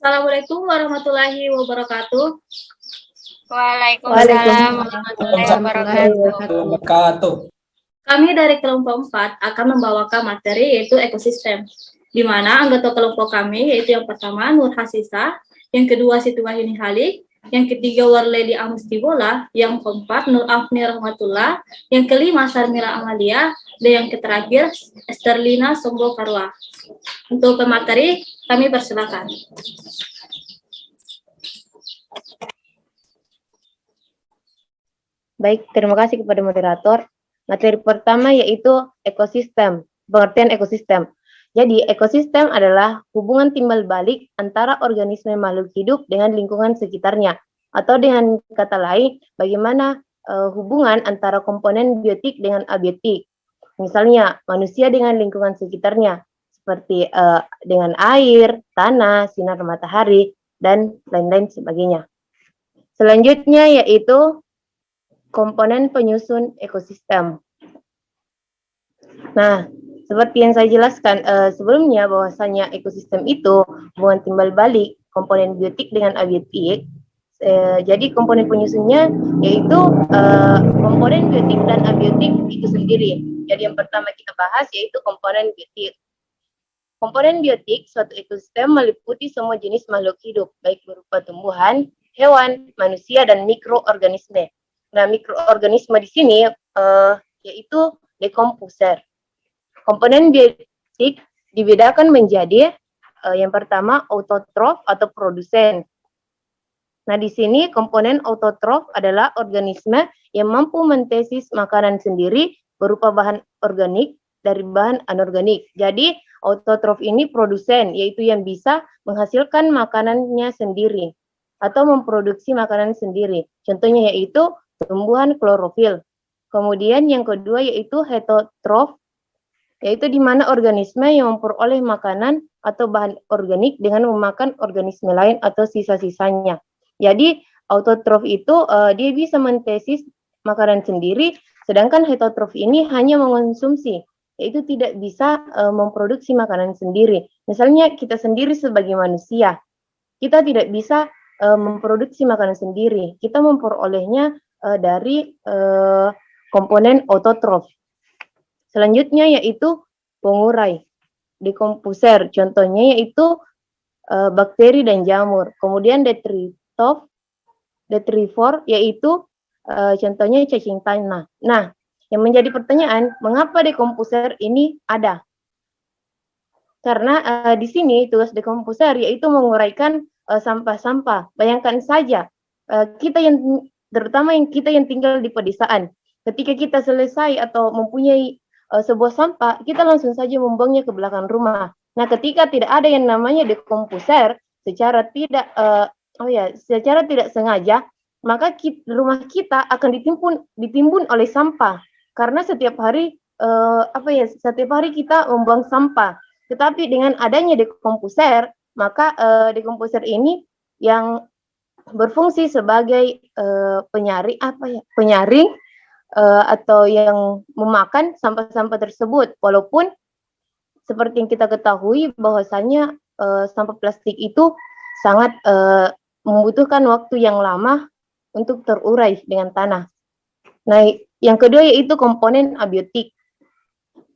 Assalamualaikum warahmatullahi wabarakatuh. Waalaikumsalam warahmatullahi wabarakatuh. Kami dari kelompok 4 akan membawakan materi yaitu ekosistem, di mana anggota kelompok kami yaitu yang pertama Nur Hasisa, yang kedua Siti Wahyuni Halik, yang ketiga Warledi Amustibola, yang keempat Nur Afni Rahmatullah, yang kelima Sarmila Amalia, dan yang terakhir Esterlina Sombo Karwa. Untuk pemateri kami persilakan. Baik, terima kasih kepada moderator. Materi pertama yaitu ekosistem, pengertian ekosistem. Jadi, ekosistem adalah hubungan timbal balik antara organisme makhluk hidup dengan lingkungan sekitarnya. Atau dengan kata lain, bagaimana hubungan antara komponen biotik dengan abiotik. Misalnya, manusia dengan lingkungan sekitarnya, seperti dengan air, tanah, sinar matahari, dan lain-lain sebagainya. Selanjutnya yaitu komponen penyusun ekosistem. Nah, seperti yang saya jelaskan sebelumnya bahwasanya ekosistem itu hubungan timbal balik komponen biotik dengan abiotik. Jadi komponen penyusunnya yaitu komponen biotik dan abiotik itu sendiri. Jadi yang pertama kita bahas yaitu komponen biotik. Komponen biotik suatu ekosistem meliputi semua jenis makhluk hidup, baik berupa tumbuhan, hewan, manusia, dan mikroorganisme. Nah, mikroorganisme di sini yaitu dekomposer. Komponen biotik dibedakan menjadi yang pertama autotrof atau produsen. Nah, di sini komponen autotrof adalah organisme yang mampu mentesis makanan sendiri berupa bahan organik dari bahan anorganik. Jadi, autotrof ini produsen, yaitu yang bisa menghasilkan makanannya sendiri atau memproduksi makanan sendiri. Contohnya yaitu tumbuhan klorofil. Kemudian yang kedua yaitu heterotrof, yaitu di mana organisme yang memperoleh makanan atau bahan organik dengan memakan organisme lain atau sisa-sisanya. Jadi autotrof itu dia bisa mentesis makanan sendiri, sedangkan heterotrof ini hanya mengonsumsi, yaitu tidak bisa memproduksi makanan sendiri. Misalnya kita sendiri sebagai manusia, kita tidak bisa memproduksi makanan sendiri, kita memperolehnya dari komponen autotrof. Selanjutnya yaitu pengurai, dekomposer. Contohnya yaitu bakteri dan jamur. Kemudian detritivor yaitu contohnya cacing tanah. Nah, yang menjadi pertanyaan, mengapa dekomposer ini ada? Karena di sini tugas dekomposer yaitu menguraikan sampah-sampah. Bayangkan saja terutama kita yang tinggal di pedesaan. Ketika kita selesai atau mempunyai sebuah sampah, kita langsung saja membuangnya ke belakang rumah. Nah, ketika tidak ada yang namanya dekomposer, secara tidak sengaja, maka rumah kita akan ditimbun oleh sampah. Karena setiap hari kita membuang sampah. Tetapi dengan adanya dekomposer, maka dekomposer ini yang berfungsi sebagai penyaring atau yang memakan sampah-sampah tersebut. Walaupun seperti yang kita ketahui bahwasanya sampah plastik itu sangat membutuhkan waktu yang lama untuk terurai dengan tanah. Nah, yang kedua yaitu komponen abiotik.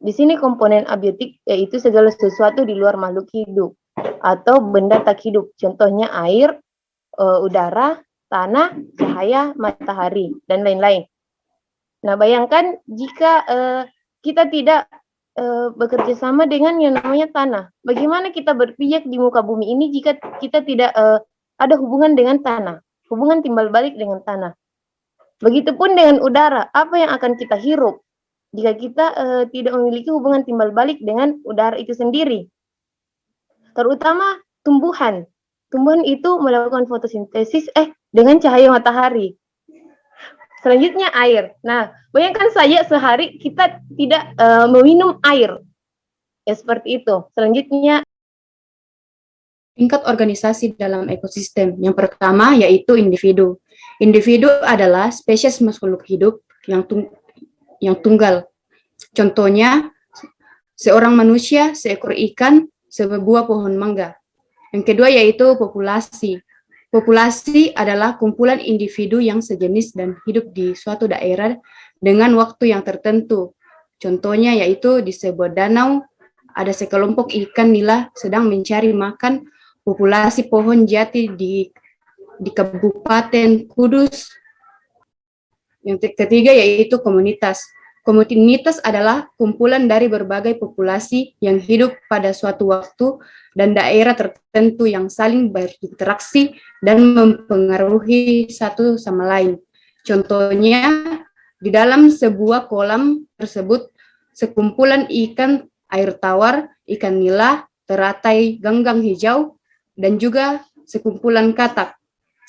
Di sini komponen abiotik yaitu segala sesuatu di luar makhluk hidup atau benda tak hidup. Contohnya air, udara, tanah, cahaya, matahari, dan lain-lain. Nah, bayangkan jika kita tidak bekerja sama dengan yang namanya tanah. Bagaimana kita berpijak di muka bumi ini jika kita tidak ada hubungan dengan tanah, hubungan timbal balik dengan tanah. Begitupun dengan udara, apa yang akan kita hirup jika kita tidak memiliki hubungan timbal balik dengan udara itu sendiri. Terutama tumbuhan. Tumbuhan itu melakukan fotosintesis dengan cahaya matahari. Selanjutnya air. Nah, bayangkan saja sehari kita tidak meminum air. Ya seperti itu. Selanjutnya Tingkat organisasi dalam ekosistem. Yang pertama yaitu individu. Individu adalah spesies makhluk hidup yang tunggal. Contohnya seorang manusia, seekor ikan, sebuah pohon mangga. Yang kedua yaitu populasi. Populasi adalah kumpulan individu yang sejenis dan hidup di suatu daerah dengan waktu yang tertentu. Contohnya yaitu di sebuah danau ada sekelompok ikan nila sedang mencari makan. Populasi pohon jati di Kabupaten Kudus. Yang ketiga yaitu komunitas. Komunitas adalah kumpulan dari berbagai populasi yang hidup pada suatu waktu dan daerah tertentu yang saling berinteraksi dan mempengaruhi satu sama lain. Contohnya, di dalam sebuah kolam tersebut, sekumpulan ikan air tawar, ikan nila, teratai ganggang hijau, dan juga sekumpulan katak.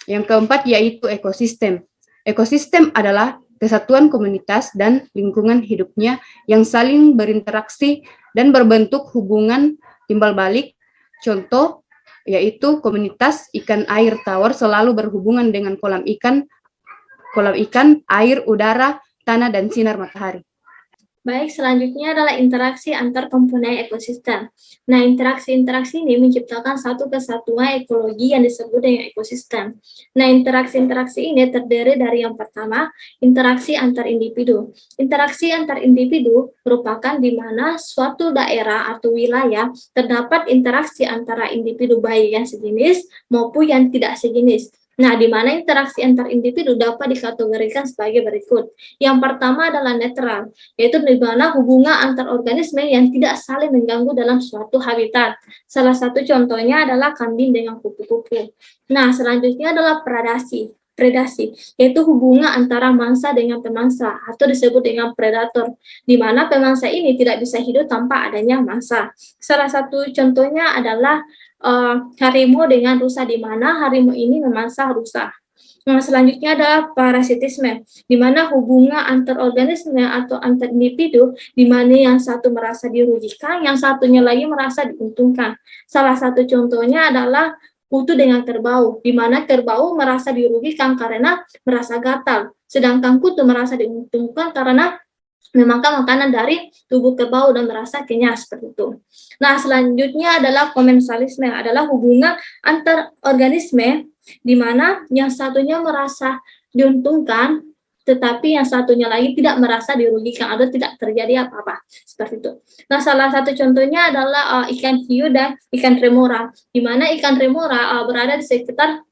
Yang keempat yaitu ekosistem. Ekosistem adalah kesatuan komunitas dan lingkungan hidupnya yang saling berinteraksi dan berbentuk hubungan timbal balik. Contoh yaitu komunitas ikan air tawar selalu berhubungan dengan kolam ikan, air, udara, tanah, dan sinar matahari. Baik, selanjutnya adalah interaksi antar komponen ekosistem. Nah, interaksi-interaksi ini menciptakan satu kesatuan ekologi yang disebut dengan ekosistem. Nah, interaksi-interaksi ini terdiri dari yang pertama, interaksi antar individu. Interaksi antar individu merupakan di mana suatu daerah atau wilayah terdapat interaksi antara individu baik yang sejenis maupun yang tidak sejenis. Nah, di mana interaksi antar individu dapat dikategorikan sebagai berikut. Yang pertama adalah netral, yaitu di mana hubungan antar organisme yang tidak saling mengganggu dalam suatu habitat. Salah satu contohnya adalah kambing dengan kupu-kupu. Nah, selanjutnya adalah predasi, yaitu hubungan antara mangsa dengan pemangsa atau disebut dengan predator, di mana pemangsa ini tidak bisa hidup tanpa adanya mangsa. Salah satu contohnya adalah harimau dengan rusa, di mana harimau ini memangsa rusa. Nah, selanjutnya adalah parasitisme, di mana hubungan antar organisme atau antar individu, di mana yang satu merasa dirugikan, yang satunya lagi merasa diuntungkan. Salah satu contohnya adalah kutu dengan kerbau, di mana kerbau merasa dirugikan karena merasa gatal, sedangkan kutu merasa diuntungkan karena memakan makanan dari tubuh kerbau dan merasa kenyang, seperti itu. Nah, selanjutnya adalah komensalisme, adalah hubungan antar organisme di mana yang satunya merasa diuntungkan tetapi yang satunya lagi tidak merasa dirugikan atau tidak terjadi apa-apa, seperti itu. Nah, salah satu contohnya adalah ikan hiu dan ikan remora, di mana ikan remora berada di sekitar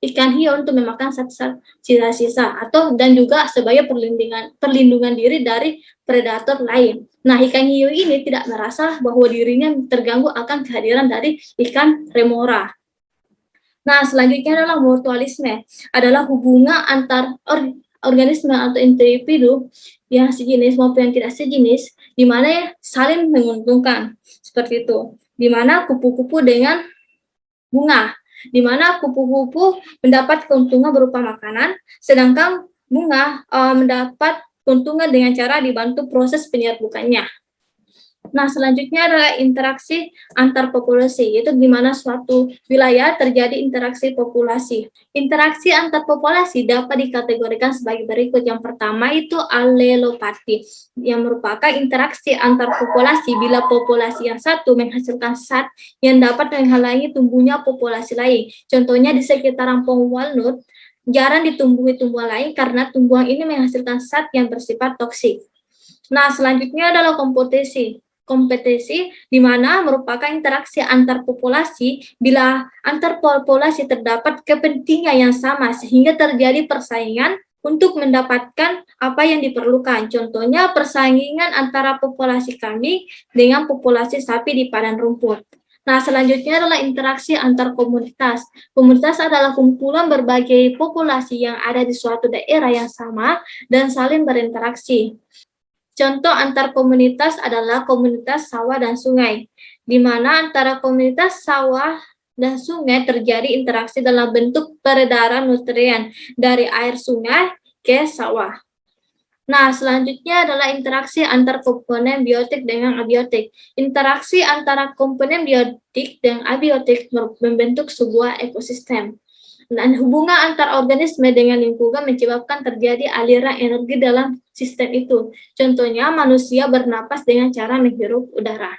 ikan hiu untuk memakan sisa-sisa atau dan juga sebagai perlindungan diri dari predator lain. Nah, ikan hiu ini tidak merasa bahwa dirinya terganggu akan kehadiran dari ikan remora. Nah, selanjutnya adalah mutualisme, adalah hubungan antar organisme atau individu yang sejenis maupun yang tidak sejenis, di mana saling menguntungkan, seperti itu. Di mana kupu-kupu dengan bunga, di mana kupu-kupu mendapat keuntungan berupa makanan, sedangkan bunga mendapat keuntungan dengan cara dibantu proses penyerbukannya. Nah, selanjutnya adalah interaksi antar populasi, yaitu di mana suatu wilayah terjadi interaksi populasi. Interaksi antar populasi dapat dikategorikan sebagai berikut. Yang pertama itu allelopati, yang merupakan interaksi antar populasi bila populasi yang satu menghasilkan zat yang dapat menghalangi tumbuhnya populasi lain. Contohnya di sekitaran pohon walnut, jarang ditumbuhi tumbuhan lain karena tumbuhan ini menghasilkan zat yang bersifat toksik. Nah, selanjutnya adalah kompetisi, di mana merupakan interaksi antar populasi bila antar populasi terdapat kepentingan yang sama sehingga terjadi persaingan untuk mendapatkan apa yang diperlukan. Contohnya persaingan antara populasi kambing dengan populasi sapi di padang rumput. Nah, selanjutnya adalah interaksi antar komunitas. Komunitas adalah kumpulan berbagai populasi yang ada di suatu daerah yang sama dan saling berinteraksi. Contoh antar komunitas adalah komunitas sawah dan sungai, di mana antara komunitas sawah dan sungai terjadi interaksi dalam bentuk peredaran nutrien dari air sungai ke sawah. Nah, selanjutnya adalah interaksi antar komponen biotik dengan abiotik. Interaksi antara komponen biotik dan abiotik membentuk sebuah ekosistem. Dan hubungan antar organisme dengan lingkungan menyebabkan terjadi aliran energi dalam sistem itu. Contohnya, manusia bernapas dengan cara menghirup udara.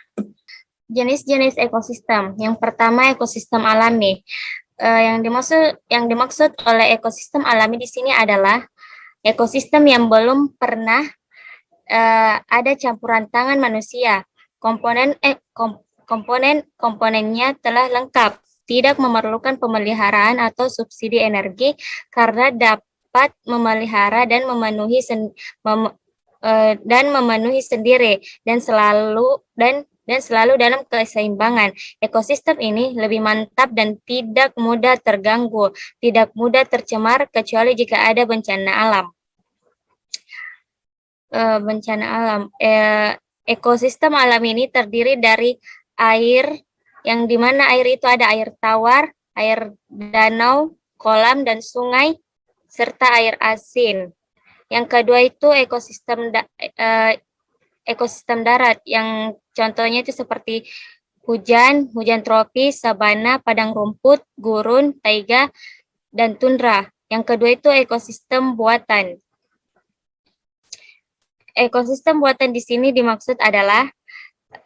Jenis-jenis ekosistem. Yang pertama ekosistem alami. Yang dimaksud oleh ekosistem alami di sini adalah ekosistem yang belum pernah ada campuran tangan manusia. Komponennya telah lengkap, tidak memerlukan pemeliharaan atau subsidi energi karena dapat memelihara dan memenuhi sendiri dan selalu dalam keseimbangan. Ekosistem ini lebih mantap dan tidak mudah terganggu, tidak mudah tercemar kecuali jika ada bencana alam. Ekosistem alam ini terdiri dari air, yang dimana air itu ada air tawar, air danau, kolam dan sungai, serta air asin. Yang kedua itu ekosistem darat, yang contohnya itu seperti hujan tropis, sabana, padang rumput, gurun, taiga, dan tundra. Yang kedua itu ekosistem buatan. Ekosistem buatan di sini dimaksud adalah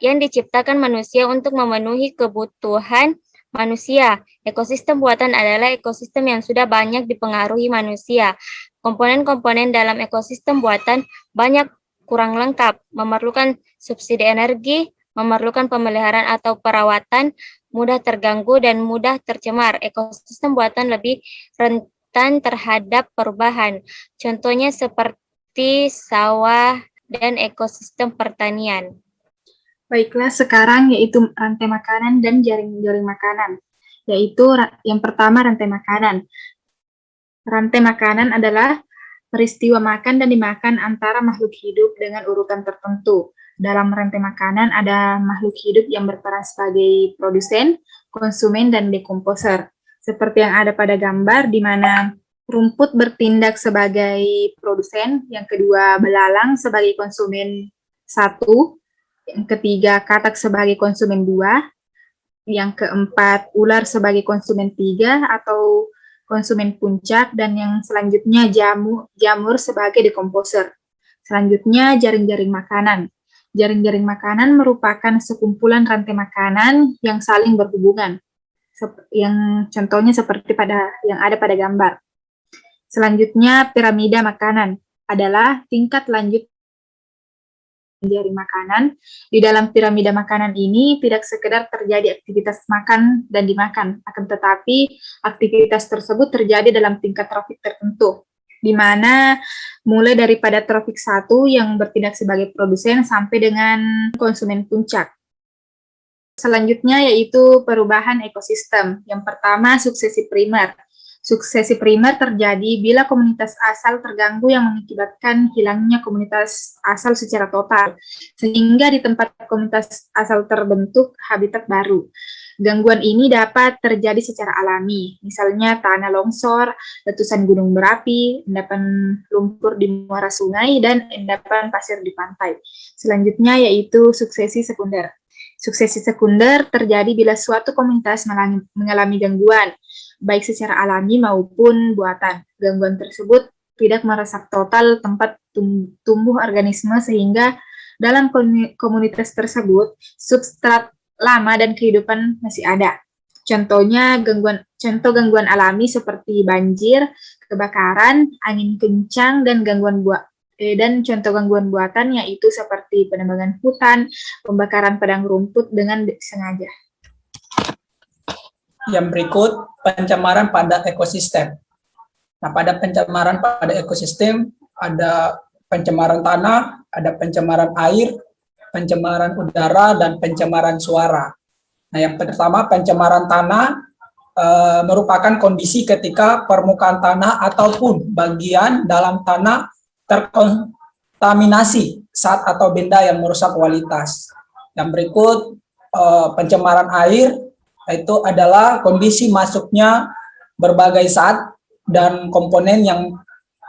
yang diciptakan manusia untuk memenuhi kebutuhan manusia. Ekosistem buatan adalah ekosistem yang sudah banyak dipengaruhi manusia. Komponen-komponen dalam ekosistem buatan banyak kurang lengkap, memerlukan subsidi energi, memerlukan pemeliharaan atau perawatan, mudah terganggu dan mudah tercemar. Ekosistem buatan lebih rentan terhadap perubahan. Contohnya seperti sawah dan ekosistem pertanian. Baiklah, sekarang yaitu rantai makanan dan jaring-jaring makanan. Yaitu yang pertama rantai makanan. Rantai makanan adalah peristiwa makan dan dimakan antara makhluk hidup dengan urutan tertentu. Dalam rantai makanan ada makhluk hidup yang berperan sebagai produsen, konsumen, dan dekomposer. Seperti yang ada pada gambar, di mana rumput bertindak sebagai produsen, yang kedua belalang sebagai konsumen 1, yang ketiga katak sebagai konsumen 2, yang keempat ular sebagai konsumen 3 atau konsumen puncak, dan yang selanjutnya jamur sebagai dekomposer. Selanjutnya jaring-jaring makanan. Jaring-jaring makanan merupakan sekumpulan rantai makanan yang saling berhubungan, yang contohnya seperti yang ada pada gambar. Selanjutnya piramida makanan adalah tingkat lanjut jaring makanan. Di dalam piramida makanan ini tidak sekedar terjadi aktivitas makan dan dimakan, akan tetapi aktivitas tersebut terjadi dalam tingkat trofik tertentu, di mana mulai daripada trofik 1 yang bertindak sebagai produsen sampai dengan konsumen puncak. Selanjutnya yaitu perubahan ekosistem. Yang pertama, suksesi primer. Suksesi primer terjadi bila komunitas asal terganggu yang mengakibatkan hilangnya komunitas asal secara total, sehingga di tempat komunitas asal terbentuk habitat baru. Gangguan ini dapat terjadi secara alami, misalnya tanah longsor, letusan gunung berapi, endapan lumpur di muara sungai, dan endapan pasir di pantai. Selanjutnya yaitu suksesi sekunder. Suksesi sekunder terjadi bila suatu komunitas mengalami gangguan, baik secara alami maupun buatan. Gangguan tersebut tidak merusak total tempat tumbuh organisme, sehingga dalam komunitas tersebut substrat lama dan kehidupan masih ada. Contoh gangguan alami seperti banjir, kebakaran, angin kencang, dan contoh gangguan buatan yaitu seperti penebangan hutan, pembakaran padang rumput dengan sengaja. Yang berikut, pencemaran pada ekosistem. Nah, pada pencemaran pada ekosistem ada pencemaran tanah, ada pencemaran air, pencemaran udara, dan pencemaran suara. Nah, yang pertama, pencemaran tanah merupakan kondisi ketika permukaan tanah ataupun bagian dalam tanah terkontaminasi zat atau benda yang merusak kualitas. Yang berikut, pencemaran air, itu adalah kondisi masuknya berbagai zat dan komponen yang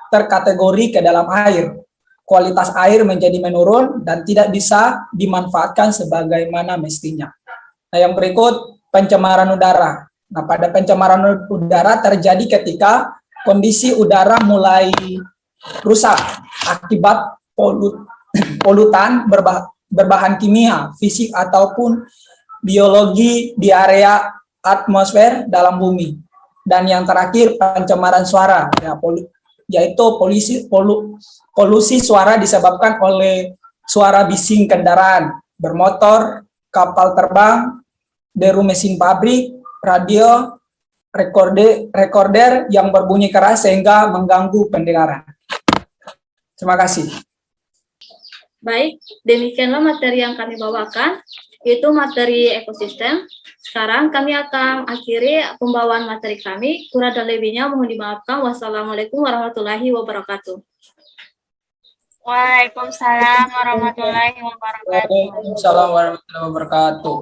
terkategori ke dalam air. Kualitas air menjadi menurun dan tidak bisa dimanfaatkan sebagaimana mestinya. Nah, yang berikut, pencemaran udara. Nah, pada pencemaran udara terjadi ketika kondisi udara mulai rusak akibat polutan berbahan kimia, fisik ataupun biologi di area atmosfer dalam bumi. Dan yang terakhir pencemaran suara, ya, yaitu polusi suara disebabkan oleh suara bising kendaraan, bermotor, kapal terbang, deru mesin pabrik, radio, recorder yang berbunyi keras sehingga mengganggu pendengaran. Terima kasih. Baik, demikianlah materi yang kami bawakan, yaitu materi ekosistem. Sekarang kami akan akhiri pembawaan materi kami. Kurang dan lebihnya mohon dimaafkan. Wassalamualaikum warahmatullahi wabarakatuh. Waalaikumsalam warahmatullahi wabarakatuh. Waalaikumsalam warahmatullahi wabarakatuh.